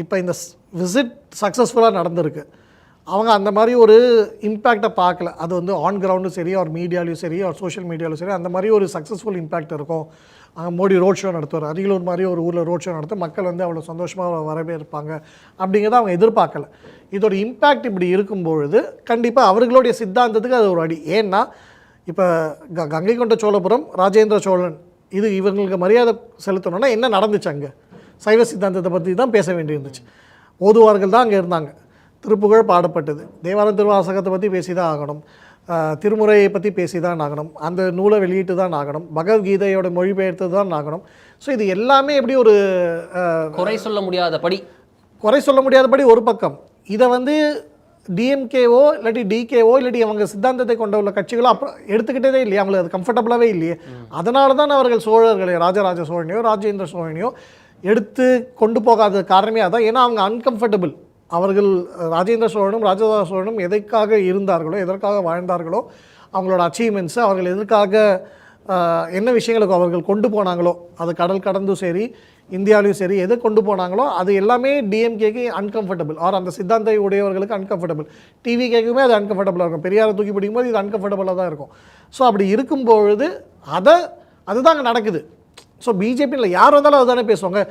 இப்போ இந்த விசிட் சக்ஸஸ்ஃபுல்லாக நடந்திருக்கு. அவங்க அந்த மாதிரி ஒரு இம்பேக்டை பார்க்கல. அது வந்து ஆன் கிரவுண்டும் சரி, ஒரு மீடியாலையும் சரி, ஒரு சோஷியல் மீடியாவிலும் சரி, அந்த மாதிரி ஒரு சக்ஸஸ்ஃபுல் இம்பேக்ட் இருக்கும். மோடி ரோட் ஷோ நடத்துவார், அரியலூர் மாதிரி ஒரு ஊரில் ரோட் ஷோ நடத்த மக்கள் வந்து அவ்வளோ சந்தோஷமாக வரவேற்பாங்க அப்படிங்கிறத அவங்க எதிர்பார்க்கல. இதோட இம்பேக்ட் இப்படி இருக்கும்பொழுது கண்டிப்பாக அவர்களுடைய சித்தாந்தத்துக்கு அது ஒரு அடி. ஏன்னா இப்போ கங்கை கொண்ட சோழபுரம், ராஜேந்திர சோழன், இது இவங்களுக்கு மரியாதை செலுத்தணும்னா என்ன நடந்துச்சு? அங்கே சைவ சித்தாந்தத்தை பற்றி தான் பேச வேண்டியிருந்துச்சு. ஓதுவார்கள் தான் அங்கே இருந்தாங்க, திருப்புகழ் பாடப்பட்டது, தேவாரம் திருவாசகத்தை பற்றி பேசி தான் ஆகணும், திருமுறையை பற்றி பேசி தான் ஆகணும், அந்த நூலை வெளியிட்டு தான் ஆகணும், பகவத்கீதையோட மொழிபெயர்த்து தான் ஆகணும். ஸோ இது எல்லாமே எப்படி ஒரு குறை சொல்ல முடியாதபடி ஒரு பக்கம். இதை வந்து டிஎம்கேவோ இல்லாட்டி டிகேவோ இல்லாட்டி அவங்க சித்தாந்தத்தை கொண்ட உள்ள கட்சிகளோ அப்புறம் எடுத்துக்கிட்டதே இல்லையா, அவங்களுக்கு அது கம்ஃபர்டபுளாகவே இல்லையே. அதனால தான் அவர்கள் சோழர்களை, ராஜராஜ சோழனையோ ராஜேந்திர சோழனையோ எடுத்து கொண்டு போகாத காரணமே அதான். ஏன்னா அவங்க அன்கம்ஃபர்டபுள். அவர்கள் ராஜேந்திர சோழனும் ராஜராஜ சோழனும் எதற்காக இருந்தார்களோ, எதற்காக வாழ்ந்தார்களோ, அவங்களோட அச்சீவ்மெண்ட்ஸு, அவர்கள் எதற்காக என்ன விஷயங்களுக்கு அவர்கள் கொண்டு போனாங்களோ, அது கடல் கடந்தும் சரி, இந்தியாவிலையும் சரி, எதை கொண்டு போனாங்களோ அது எல்லாமே டிஎம்கேக்கு அன்கம்ஃபர்டபுள், ஆர் அந்த சித்தாந்த உடையவர்களுக்கு அன்கம்ஃபர்டபுள். டிவிகேக்குமே அது அன்கம்ஃபர்டபுளாக இருக்கும். பெரியாரை தூக்கி பிடிக்கும்போது இது அன்கம்ஃபர்டபுளாக தான் இருக்கும். ஸோ அப்படி இருக்கும்பொழுது அதுதான் அங்கே நடக்குது. ஸோ பிஜேபியில் யார் வந்தாலும் அதுதானே பேசுவாங்க.